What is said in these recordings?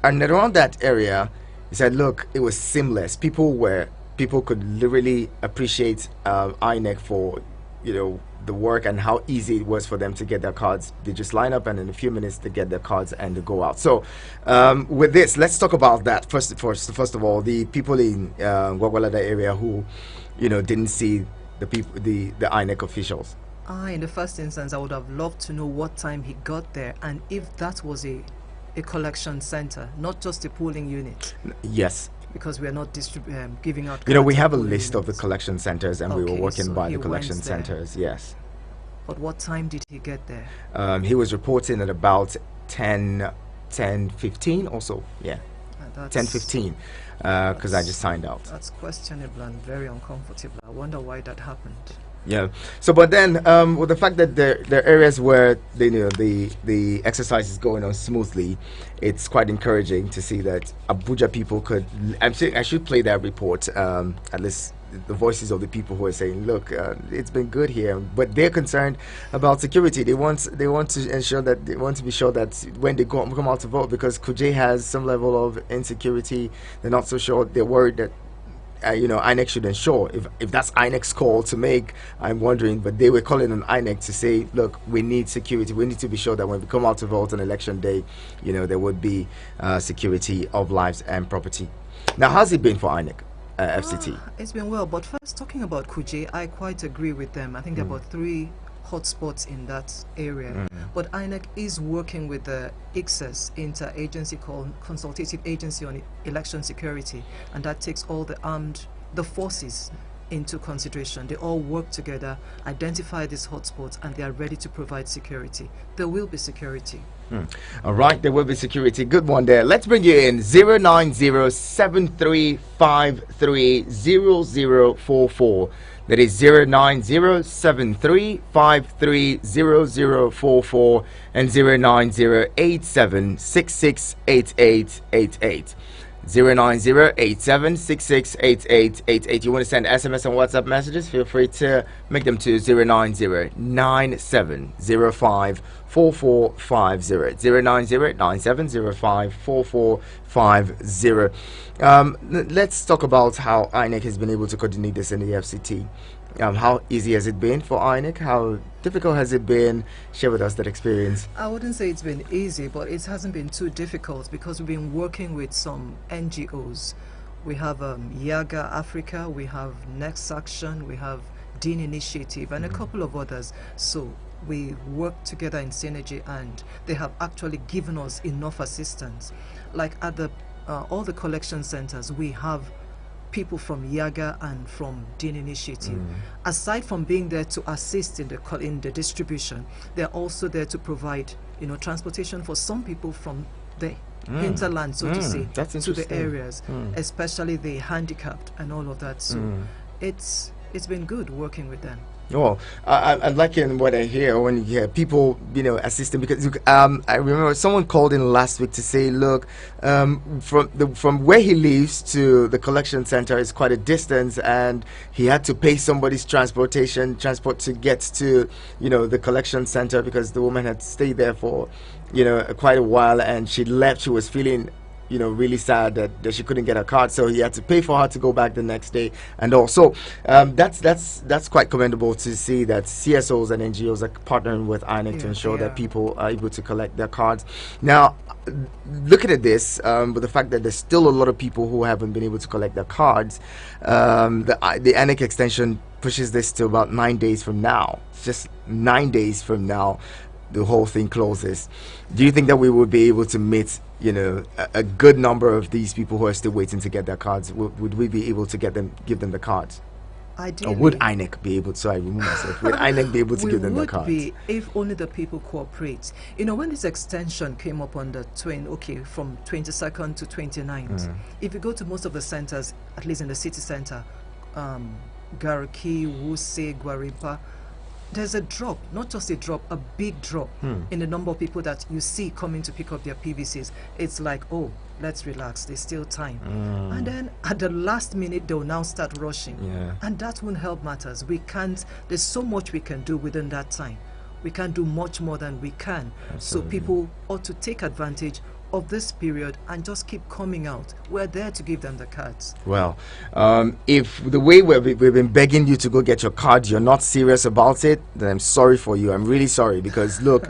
and around that area, he said, look, it was seamless. People could literally appreciate INEC for, the work and how easy it was for them to get their cards. They just line up and in a few minutes they get their cards and they go out. So with this, let's talk about that first of all. The people in Gwagwalada area who, didn't see the INEC officials. In the first instance, I would have loved to know what time he got there and if that was a collection center, not just a polling unit. Yes. Because we are not giving out. We have a list of the collection centers, and we were working so by the collection centers. Yes. But what time did he get there? He was reporting at about 10:15 or so. Yeah. 10:15. Because I just signed out. That's questionable and very uncomfortable. I wonder why that happened. Yeah. So, but then with the fact that there are areas where the exercise is going on smoothly, it's quite encouraging to see that Abuja people could. I'm saying I should play that report. At least the voices of the people who are saying, "Look, it's been good here," but they're concerned about security. They want to ensure that they want to be sure that when they come out to vote, because Kuje has some level of insecurity. They're not so sure. They're worried that. INEC should ensure if that's INEC's call to make. I'm wondering, but they were calling on INEC to say, look, we need security. We need to be sure that when we come out to vote on election day, there would be security of lives and property. Now, how's it been for INEC, FCT? It's been well, but first, talking about Kuje, I quite agree with them. I think there are about 3 hotspots in that area. But INEC is working with the ICSES, Interagency Consultative Agency on Election Security, and that takes all the forces into consideration. They all work together, identify these hotspots, and they are ready to provide security. There will be security. All right, there will be security. Good one there. Let's bring you in 09073530044. That is 09073530044 and 09087668888. 09087668888. You want to send SMS and WhatsApp messages? Feel free to make them to 09097054450. 09097054450. Let's talk about how INEC has been able to coordinate this in the FCT. How easy has it been for INEC? How difficult has it been? Share with us that experience. I wouldn't say it's been easy, but it hasn't been too difficult because we've been working with some NGOs. We have Yaga Africa, we have Next Action, we have Dean Initiative, and a couple of others. So we work together in synergy, and they have actually given us enough assistance. Like at all the collection centers, we have people from Yaga and from Dean Initiative. Aside from being there to assist in the distribution, they're also there to provide transportation for some people from the hinterland, so to say, to the areas, especially the handicapped and all of that. So it's been good working with them. Well, I like what I hear when you hear people, assisting, because I remember someone called in last week to say, look, from where he lives to the collection center is quite a distance, and he had to pay somebody's transport to get to, the collection center, because the woman had stayed there for, quite a while, and she left. She was feeling really sad that she couldn't get her card, so he had to pay for her to go back the next day. And also that's quite commendable to see that CSOs and NGOs are partnering with INEC to ensure that people are able to collect their cards. Now, looking at this, with the fact that there's still a lot of people who haven't been able to collect their cards, the INEC extension pushes this to about 9 days from now. It's just 9 days from now the whole thing closes. Do you think that we will be able to meet a good number of these people who are still waiting to get their cards? Would we be able to give them the cards? Ideally. Or would INEC be able to? So I remove myself. Would INEC be able to give them the cards? We would be, if only the people cooperate. When this extension came up on the from 22nd to 29th, if you go to most of the centers, at least in the city center, Garki, Wuse, Guaripa, there's a drop, not just a drop, a big drop in the number of people that you see coming to pick up their PVCs. It's like, oh, let's relax, there's still time. And then at the last minute, they'll now start rushing. And that won't help matters. There's so much we can do within that time. We can't do much more than we can. Absolutely. So people ought to take advantage of this period and just keep coming out. We're there to give them the cards. Well, if the way we've been begging you to go get your card, you're not serious about it, then I'm sorry for you. I'm really sorry, because look,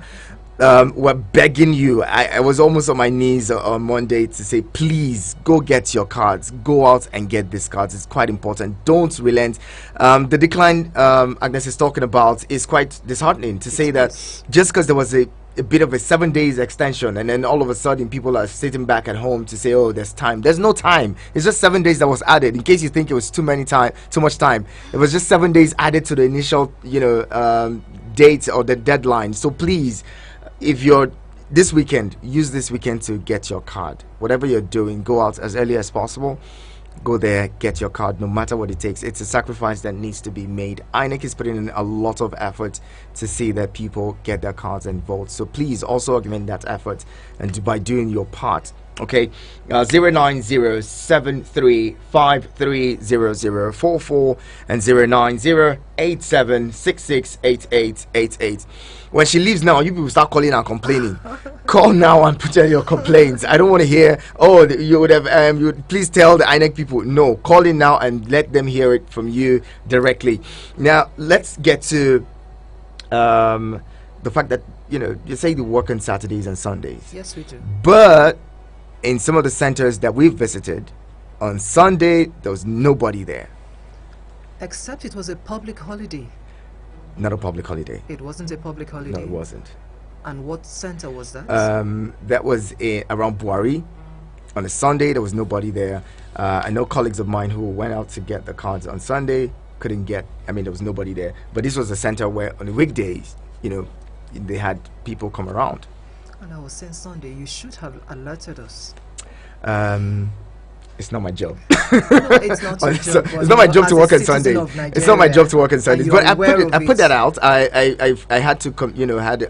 we're begging you. I was almost on my knees on Monday to say, please go get your cards. Go out and get these cards. It's quite important. Don't relent. The decline Agnes is talking about is quite disheartening, to say that just because there was a bit of a 7 days extension, and then all of a sudden people are sitting back at home to say, oh, there's time. There's no time. It's just 7 days that was added. In case you think it was too much time, it was just 7 days added to the initial date or the deadline. So please, if you're this weekend, use this weekend to get your card. Whatever you're doing, go out as early as possible. Go there, get your card, no matter what it takes. It's a sacrifice that needs to be made. INEC is putting in a lot of effort to see that people get their cards and vote. So please also augment that effort and by doing your part. Okay, 09073530044 and 09087668888. When she leaves now, you people start calling and complaining. Call now and put in your complaints. I don't want to hear, oh, you would have, you would please tell the INEC people. No, call in now and let them hear it from you directly. Now, let's get to the fact that, you say you work on Saturdays and Sundays. Yes, we do. But in some of the centers that we've visited, on Sunday, there was nobody there. Except it was a public holiday. Not a public holiday. It wasn't a public holiday. No, it wasn't. And what center was that? That was around Buari. On a Sunday, there was nobody there. I know colleagues of mine who went out to get the cards on Sunday couldn't get. There was nobody there. But this was a center where on the weekdays, they had people come around. And I was saying Sunday, you should have alerted us. It's not my job. No, it's not your job. It's not my job to work on Sunday. It's not my job to work on Sundays. But I put that out. I had to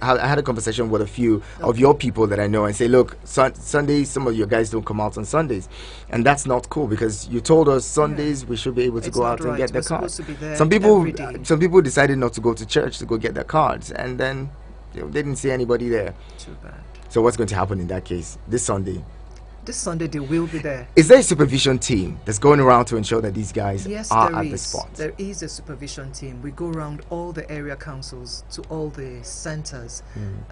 I had a conversation with a few of your people that I know and say, look, Sundays, some of your guys don't come out on Sundays, and that's not cool, because you told us Sundays we should be able to go out and get their cards. Some people decided not to go to church to go get their cards, and then they didn't see anybody there. Too bad. So what's going to happen in that case this Sunday? This Sunday they will be there. Is there a supervision team that's going around to ensure that these guys are at the spot? There is a supervision team. We go around all the area councils to all the centers.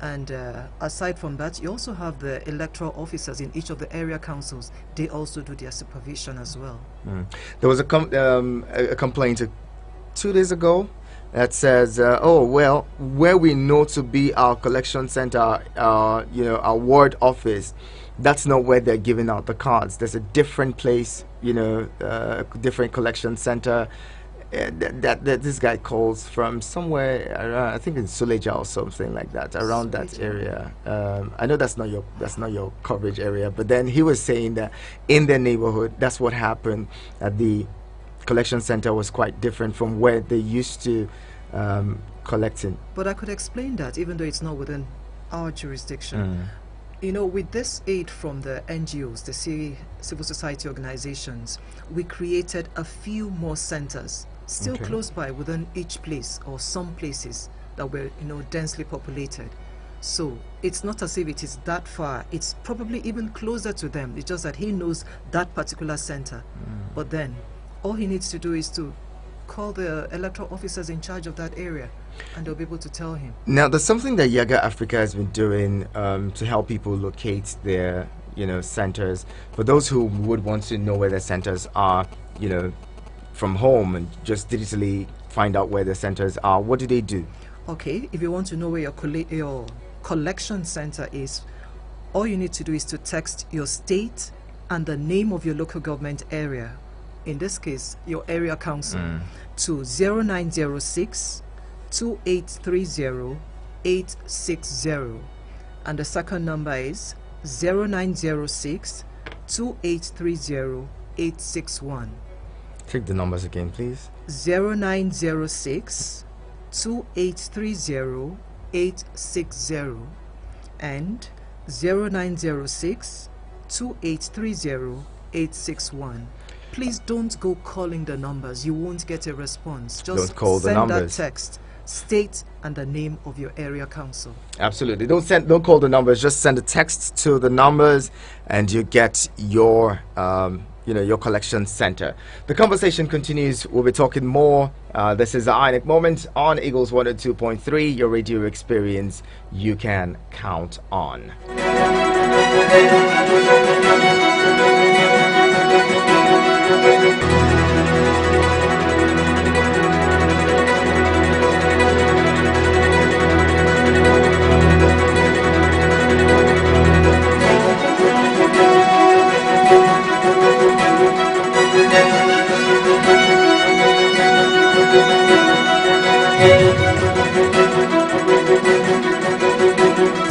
And aside from that, you also have the electoral officers in each of the area councils. They also do their supervision as well. There was a complaint 2 days ago that says, oh, well, where we know to be our collection center, our ward office, that's not where they're giving out the cards. There's a different place, different collection center that this guy calls from somewhere around, I think in Suleja or something like that, around that area. I know that's not your coverage area, but then he was saying that in their neighborhood, that's what happened, that the collection center was quite different from where they used to collecting. But I could explain that, even though it's not within our jurisdiction. With this aid from the NGOs, the civil society organizations, we created a few more centers, still close by within each place, or some places that were, densely populated. So it's not as if it is that far. It's probably even closer to them. It's just that he knows that particular center. But then all he needs to do is to call the electoral officers in charge of that area, and they'll be able to tell him. Now, there's something that Yaga Africa has been doing to help people locate their, centers. For those who would want to know where their centers are, from home, and just digitally find out where their centers are, what do they do? Okay, if you want to know where your collection center is, all you need to do is to text your state and the name of your local government area, in this case, your area council, to 0906 2830 860, and the second number is 0906 2830 861. Take the numbers again, please. 0906 2830 860 and 0906 2830 861. Please don't go calling the numbers. You won't get a response. Just don't call the numbers. That text state and the name of your area council. Absolutely. Don't call the numbers. Just send a text to the numbers, and you get your your collection center. The conversation continues. We'll be talking more. This is the INEC Moment on Eagles 102.3, your radio experience you can count on.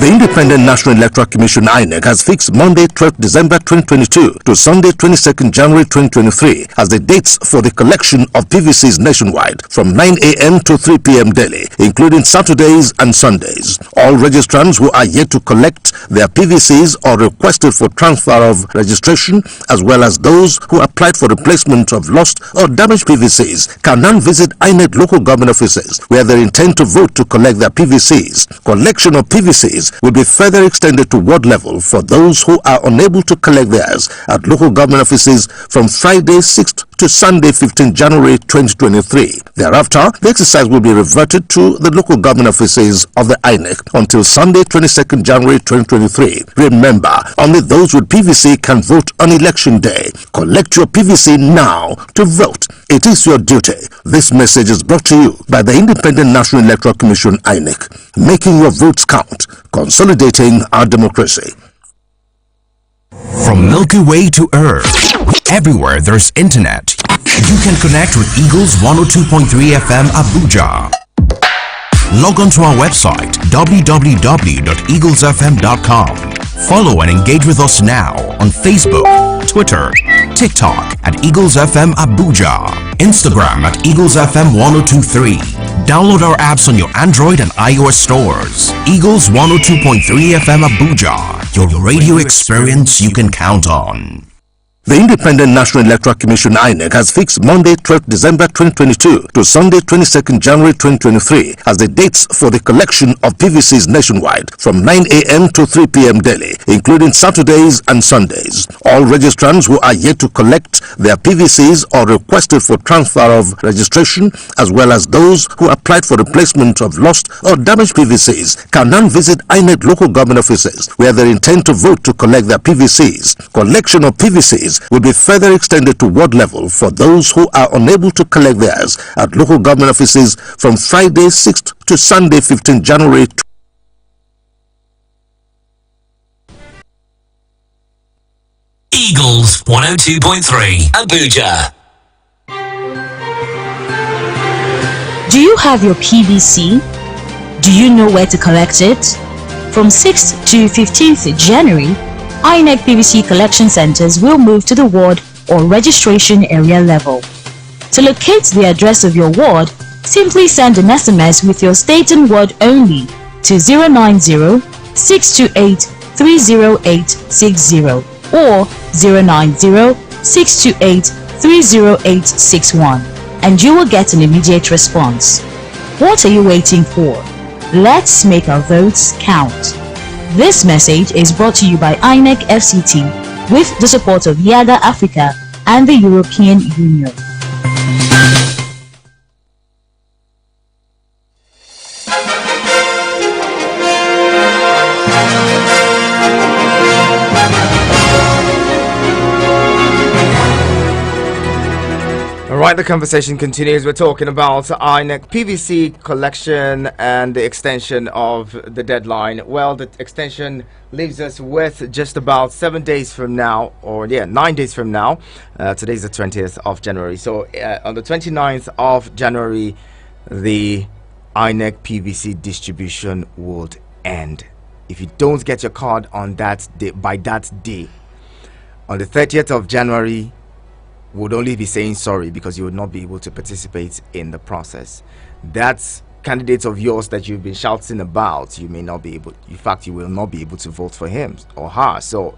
The Independent National Electoral Commission INEC has fixed Monday 12th December 2022 to Sunday 22nd January 2023 as the dates for the collection of PVCs nationwide from 9 a.m. to 3 p.m. daily, including Saturdays and Sundays. All registrants who are yet to collect their PVCs or requested for transfer of registration, as well as those who applied for replacement of lost or damaged PVCs, can now visit INEC local government offices where they intend to vote to collect their PVCs. Collection of PVCs will be further extended to ward level for those who are unable to collect theirs at local government offices from Friday 6th to Sunday 15th January 2023. Thereafter, the exercise will be reverted to the local government offices of the INEC until Sunday 22nd January 2023. Remember, only those with PVC can vote on election day. Collect your PVC now to vote. It is your duty. This message is brought to you by the Independent National Electoral Commission INEC, making your votes count, consolidating our democracy. From Milky Way to Earth, everywhere there's internet, you can connect with Eagles 102.3 FM Abuja. Log on to our website www.eaglesfm.com. Follow and engage with us now on Facebook, Twitter, TikTok at Eagles FM Abuja, Instagram at Eagles FM 1023. Download our apps on your Android and iOS stores. Eagles 102.3 FM Abuja, your radio experience you can count on. The Independent National Electoral Commission INEC has fixed Monday 12th December 2022 to Sunday 22nd January 2023 as the dates for the collection of PVCs nationwide from 9 a.m. to 3 p.m. daily, including Saturdays and Sundays. All registrants who are yet to collect their PVCs or requested for transfer of registration, as well as those who applied for replacement of lost or damaged PVCs, can now visit INEC local government offices where they intend to vote to collect their PVCs. Collection of PVCs will be further extended to ward level for those who are unable to collect theirs at local government offices from Friday 6th to Sunday 15th January. Eagles 102.3 Abuja. Do you have your PVC? Do you know where to collect it? From 6th to 15th January, INEC PVC collection centers will move to the ward or registration area level. To locate the address of your ward, simply send an SMS with your state and ward only to 090-628-30860 or 090-628-30861, and you will get an immediate response. What are you waiting for? Let's make our votes count. This message is brought to you by INEC FCT with the support of Yaga Africa and the European Union. Alright, the conversation continues. We're talking about INEC PVC collection and the extension of the deadline. Well, the extension leaves us with just about 7 days from now, or 9 days from now. Today's the 20th of January. So on the 29th of January, the INEC PVC distribution would end. If you don't get your card on that day, by that day, on the 30th of January, would only be saying sorry because you would not be able to participate in the process. That's candidates of yours that you've been shouting about. You may not be able, in fact, you will not be able to vote for him or her. So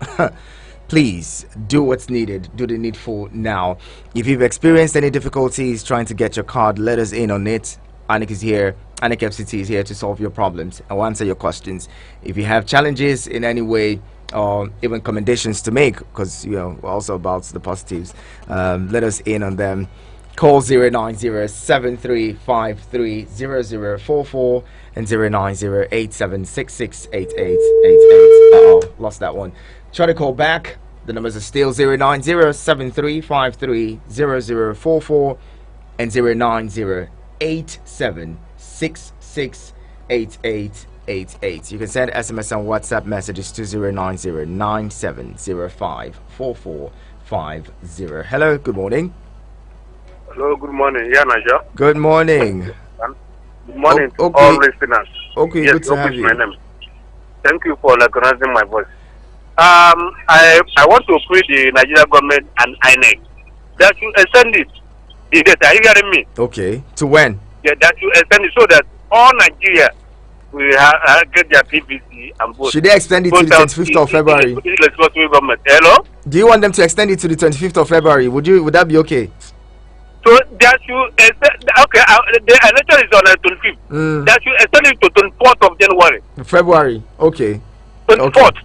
please do what's needed, do the needful now. If you've experienced any difficulties trying to get your card, let us in on it. INEC is here INEC FCT is here to solve your problems and will answer your questions. If you have challenges in any way or even commendations to make, because we're also about the positives, let us in on them. Call 090-7353-0044 and 090-8766-8888. Lost that one. Try to call back. The numbers are still 090-7353-0044 and 090-8766-8888. You can send SMS and WhatsApp messages to 090-9705-4450. Hello, good morning. Hello, good morning. Yeah, Naja. Good morning. Good morning to okay. all listeners. Okay, yes, good to have you. My name. Thank you for recognizing my voice. I want to appeal the Nigerian government and INEC that you extend it. Are you hearing me? Okay. To when? Yeah, that you extend it so that all Nigeria will get their PVC and vote. Should they extend it to the 25th of February? Government. Hello? Do you want them to extend it to the 25th of February? Would that be okay? So that you extend, okay, the election is on the 25th. That you extend it to 24th of January. February. Okay. 24th. Okay.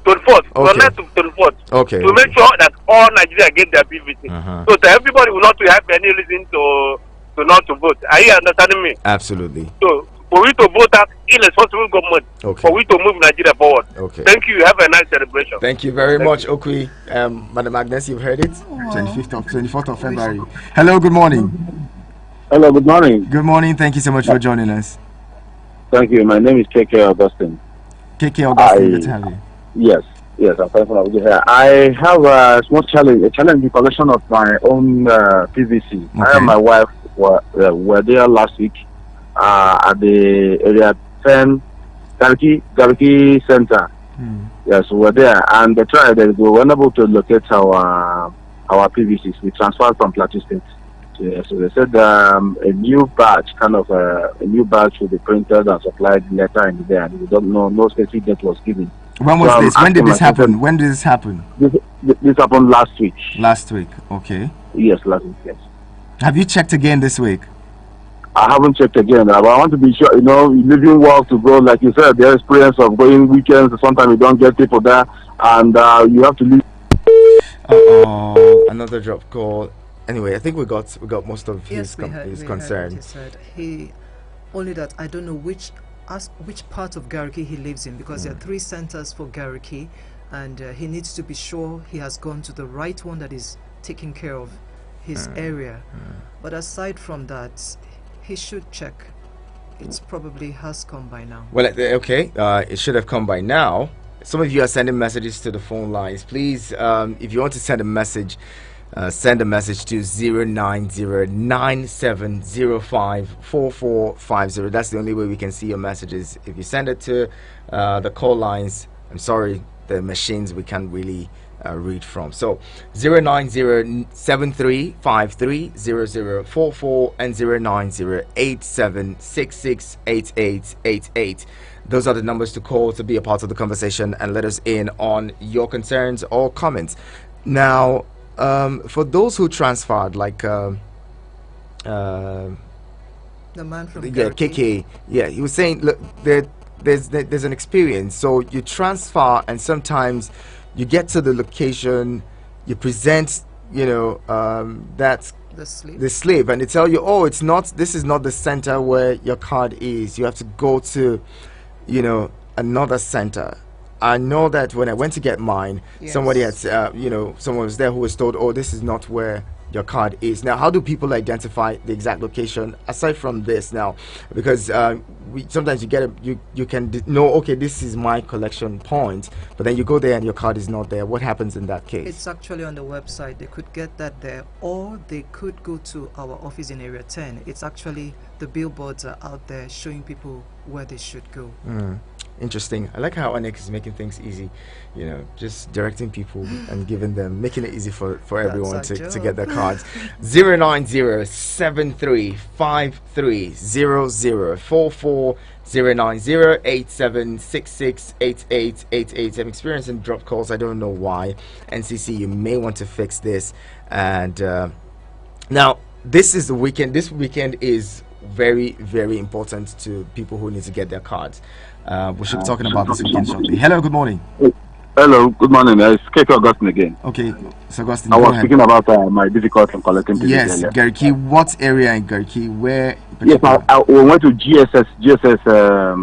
24th. Okay. To make sure that all Nigeria get their PVC. So that everybody will not have any reason to not to vote. Are you understanding me? Absolutely. So for we to vote out irresponsible government, for we to move Nigeria forward. Okay. Thank you. Have a nice celebration. Thank you very much, Okwi. Madam Agnes, you've heard it. 24th of February. Hello, good morning. Hello, good morning. Good morning. Thank you so much for joining us. Thank you. My name is KK Augustine. KK Augustine, good to have you. Yes, I'm fine for here. I have a small challenge, in collection of my own PVC. Okay. I and my wife were there last week at the area 10 Gariki Center. Yes, we were there, and they were unable to locate our PVCs. We transferred from Plateau State. Yeah, so they said a new batch will be printed and supplied later in the day, and we don't know, no specific date was given. When was this? When did this happen? When did this happen? This happened last week. Last week, okay. Yes, last week, yes. Have you checked again this week? I haven't checked again, but I want to be sure, leaving work to go, like you said, the experience of going weekends, sometimes you don't get people there, and you have to leave. Another drop call. Anyway, I think we got most of his concern. He said only that I don't know which part of Gariki he lives in, because there are 3 centers for Gariki, and he needs to be sure he has gone to the right one that is taking care of his area. But aside from that, he should check. It probably has come by now. Well, okay, it should have come by now. Some of you are sending messages to the phone lines. Please, if you want to send a message, send a message to 090-9705-4450. That's the only way we can see your messages. If you send it to the call lines, I'm sorry, the machines we can't really read from. So 090-7353-0044 and 090-8766-8888. Those are the numbers to call to be a part of the conversation and let us in on your concerns or comments. Now, for those who transferred, like the man from KK, he was saying, look, there's an experience. So you transfer, and sometimes you get to the location, you present, that's the slip, and they tell you, oh, this is not the center where your card is. You have to go to, another center. I know that when I went to get mine, somebody had, someone was there who was told, oh, this is not where your card is. Now, how do people identify the exact location aside from this now? Because sometimes you get you can know, okay, this is my collection point, but then you go there and your card is not there. What happens in that case? It's actually on the website. They could get that there, or they could go to our office in area 10. It's actually, the billboards are out there showing people where they should go. Interesting. I like how INEC is making things easy, just directing people and making it easy for everyone to get their cards. 090-7353-0044, 090-8766-8888. I'm experiencing drop calls. I don't know why. NCC, you may want to fix this. And now, this is the weekend. This weekend is very, very important to people who need to get their cards. We should be talking about this again shortly. Hello, good morning. Hello, good morning. It's KK Augustine again. Okay, so Augustine, I go was ahead. speaking about my difficulty in collecting PVC Yes, earlier. Gariki, what area in Gariki? Where? in Yes, particular? we went to GSS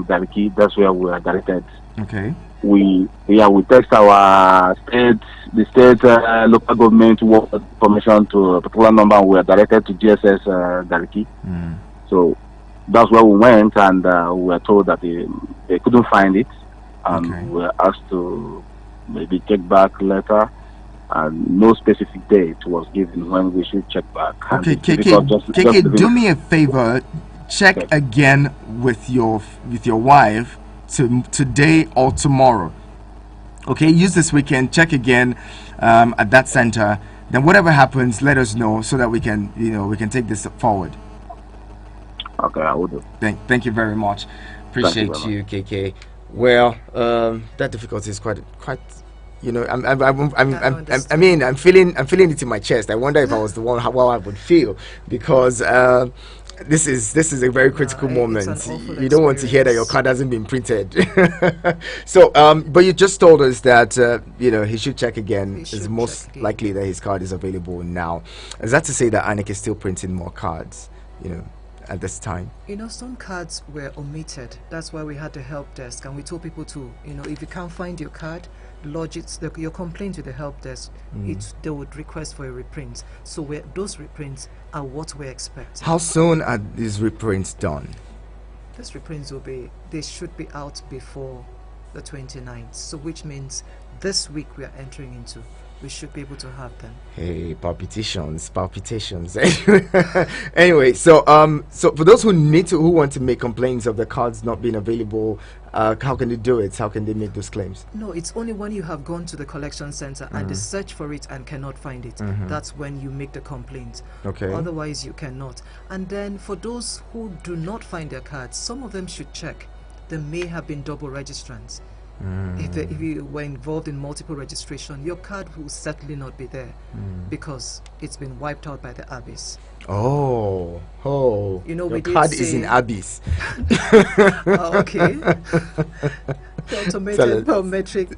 Gariki. That's where we are directed. Okay. We text our the state local government work information to a particular number. We are directed to GSS Gariki. So that's where we went, and we were told that they couldn't find it, and Okay. we were asked to maybe check back later, and no specific date was given when we should check back. And Okay, it's difficult KK, just do me a favor. Check Okay. again with your wife today or tomorrow. Okay, use this weekend. Check again at that center. Then whatever happens, let us know so that we can take this forward. Okay, I will do. Thank you very much. Appreciate Thank you you, KK. Well, that difficulty is quite. I mean, I'm feeling it in my chest. I wonder if I was the one, how I would feel, because this is a very critical moment. It's an awful You don't want to hear that your experience. card hasn't been printed. So, but you just told us that he should check again. He It's should most check again. likely that his card is available now. Is that to say that INEC is still printing more cards? At this time. Some cards were omitted. That's why we had the help desk, and we told people to, if you can't find your card, lodge your complaint to the help desk. They would request for a reprint. So those reprints are what we're expecting. How soon are these reprints done? These reprints they should be out before the 29th. So which means this week we are entering into. We should be able to have them. Hey, palpitations. Anyway, so for those who want to make complaints of the cards not being available, how can they do it? How can they make those claims? No, it's only when you have gone to the collection center and they search for it and cannot find it. That's when you make the complaint. Okay. Otherwise, you cannot. And then for those who do not find their cards, some of them should check. There may have been double registrants. If you were involved in multiple registration, your card will certainly not be there because it's been wiped out by the abyss. Oh, We your did card is say- in abyss. Okay. The automated biometric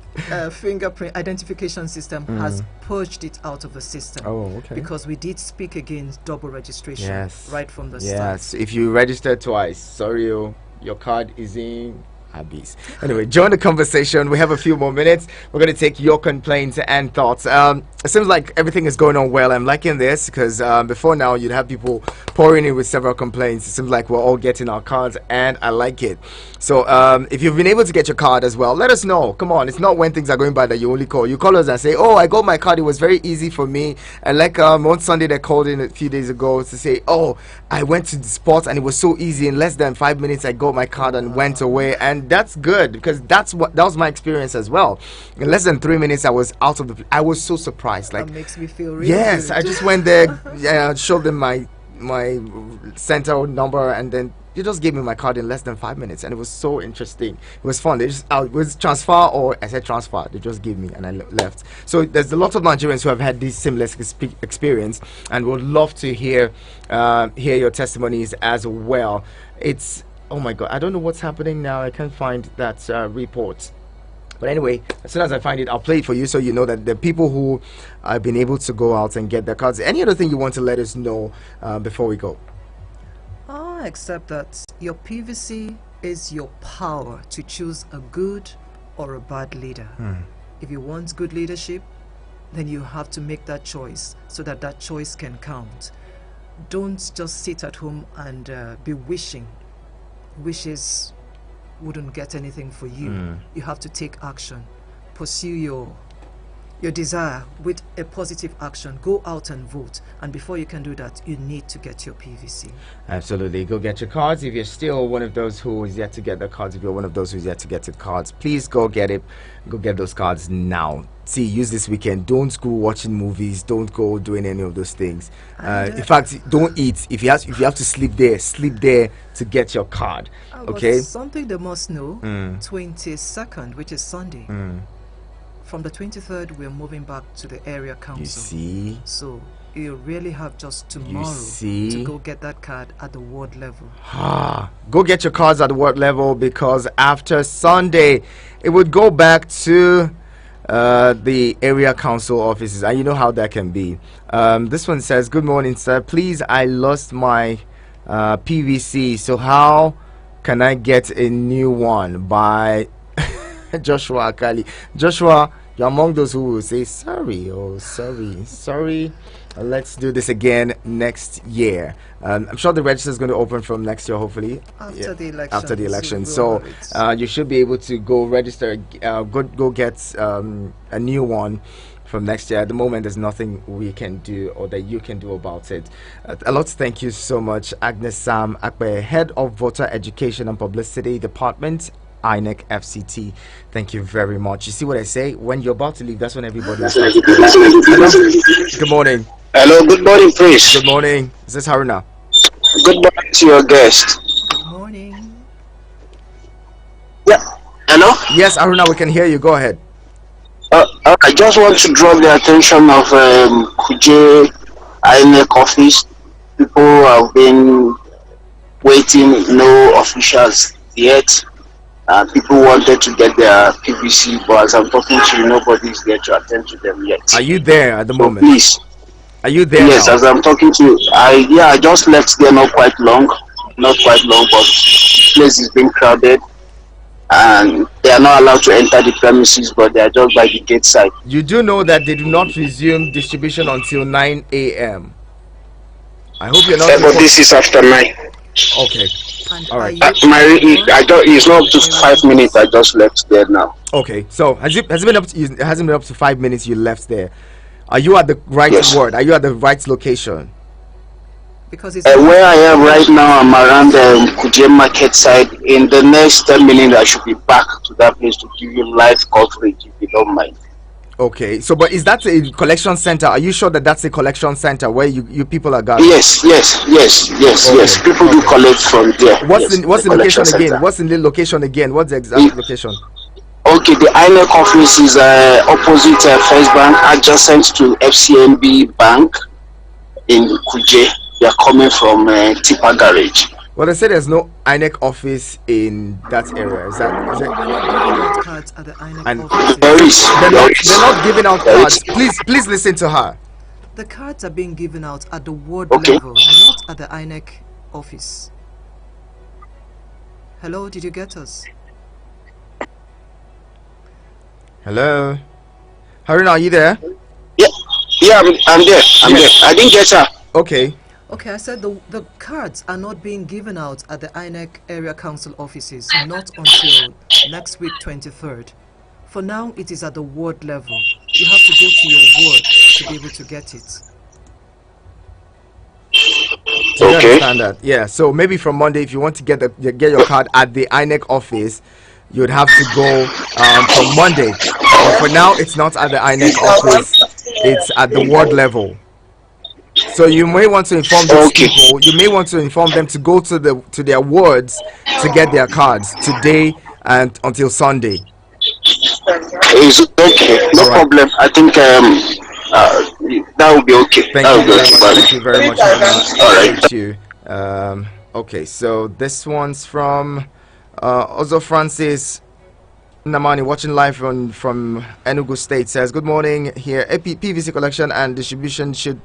fingerprint identification system has purged it out of the system. Oh, okay. Because we did speak against double registration right from the start. Yes, if you registered twice, sorry, your card is in abyss. Anyway, join the conversation. We have a few more minutes. We're going to take your complaints and thoughts. It seems like everything is going on well. I'm liking this because before now you'd have people pouring in with several complaints. It seems like we're all getting our cards, and I like it. So if you've been able to get your card as well, let us know. Come on, it's not when things are going bad that you only call. You call us and say, oh, I got my card, it was very easy for me. And like one Sunday they called in a few days ago to say, oh, I went to the spot and it was so easy. In less than 5 minutes I got my card and went away. And that's good because that was my experience as well. In less than 3 minutes I was out of the I was so surprised. Like, That makes me feel really yes, good. I just went there, showed them my center number, and then they just gave me my card in less than 5 minutes, and it was so interesting. It was fun. They just it was transfer, or I said transfer. They just gave me, and I left. So there's a lot of Nigerians who have had this similar experience, and would love to hear your testimonies as well. It's oh my God, I don't know what's happening now. I can't find that report. But anyway, as soon as I find it, I'll play it for you so you know that the people who have been able to go out and get their cards. Any other thing you want to let us know before we go? Except that your PVC is your power to choose a good or a bad leader. If you want good leadership, then you have to make that choice so that that choice can count. Don't just sit at home and be wishing. Wishes wouldn't get anything for you. You have to take action. Pursue your desire with a positive action. Go out and vote, and before you can do that, you need to get your PVC. Absolutely, go get your cards. If you're still one of those who is yet to get the cards, if you're one of those who's yet to get the cards, please go get it. Go get those cards now. See, use this weekend. Don't go watching movies. Don't go doing any of those things. In fact, don't eat. If you have to sleep there to get your card. Okay. Something they must know. 22nd, which is Sunday. From the 23rd, we're moving back to the area council. You see? So you really have just tomorrow see? to go get that card at the ward level. Go get your cards at the ward level, because after Sunday, it would go back to the area council offices, and you know how that can be. This one says, good morning, sir. Please, I lost my PVC, so how can I get a new one? By Joshua Akali. Joshua, you're among those who will say sorry. Let's do this again next year. I'm sure the register is going to open from next year, hopefully After the election. after the election. So you should be able to go register, go get a new one from next year. At the moment, there's nothing we can do or that you can do about it. A lot. Thank you so much, Agnes Sam Akpe, Head of Voter Education and Publicity Department, INEC FCT. Thank you very much. You see what I say? When you're about to leave, that's when everybody is starting to leave. Good morning. Hello, good morning, Prince. Good morning. Is this Haruna? Good morning to your guest. Good morning. Yeah. Hello? Yes, Haruna, we can hear you. Go ahead. I just want to draw the attention of Kuje INEC office. People have been waiting, no officials yet. People wanted to get their PVC, but as I'm talking to you, nobody is there to attend to them yet. Are you there at the So moment? please. Are you there? Yes, now? as I'm talking to you, I just left there not quite long, but the place is being crowded, and they are not allowed to enter the premises, but they are just by the gate side. You do know that they do not resume distribution until 9 a.m. I hope you're not. But this is after 9. Okay. And All right. It's not up to 5 minutes. I just left there now. Okay. So has it been up to, it hasn't been up to 5 minutes you left there? Are you at the right word? Are you at the right location? Because it's Where I am right now, I'm around the Kuje market side. In the next 10 minutes, I should be back to that place to give you live coverage, if you don't mind. Okay. So, but is that a collection center? Are you sure that that's a collection center where you people are gathered? Yes. People do collect from there. What's the location collection again? center. What's in the location again? What's the exact location? Okay, the INEC office is opposite First Bank, adjacent to FCMB Bank in Kuje. They are coming from Tipa Garage. Well, they say there's no INEC office in that area. Is we're that? not giving out cards at the INEC And offices. They're not giving out cards. Please listen to her. The cards are being given out at the ward Okay. level, not at the INEC office. Hello, did you get us? Hello, Haruna, are you there? Yeah, I'm there. There. I didn't get her. Okay. Okay, I said the cards are not being given out at the INEC area council offices, not until next week, 23rd. For now, it is at the ward level. You have to go to your ward to be able to get it. Do you understand that? Yeah. So maybe from Monday, if you want to get your card at the INEC office, you'd have to go from Monday. But for now, it's not at the INEC office; it's at the ward level. So you may want to inform those people. You may want to inform them to go to their wards to get their cards today and until Sunday. It's okay, no problem. I think that will be okay. Thank you very much. All right. Thank you. Okay, so this one's from Ozo Francis Namani, watching live from Enugu State, says, good morning here. PVC collection and distribution should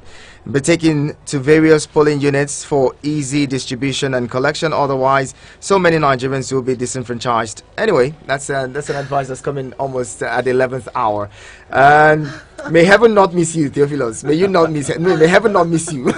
be taken to various polling units for easy distribution and collection. Otherwise, so many Nigerians will be disenfranchised. Anyway, that's an advice that's coming almost at the 11th hour. And may heaven not miss you, Theophilos. May you not miss it. May heaven not miss you.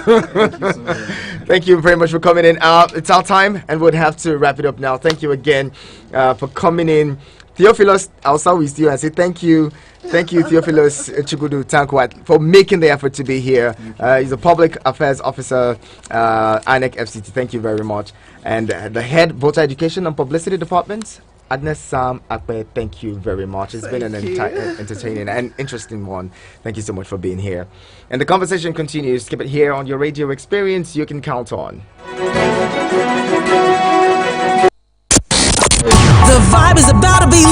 Thank you very much for coming in. It's our time, and we'll have to wrap it up now. Thank you again for coming in. Theophilos, I'll start with you and say thank you, Theophilos Chugudu Tankwat, for making the effort to be here. He's a public affairs officer, INEC FCT. Thank you very much. And the head voter education and publicity department, Agnes Sam Akpe. Thank you very much. It's been an entertaining and interesting one. Thank you so much for being here. And the conversation continues. Keep it here on your radio experience. You can count on. The vibe is about to be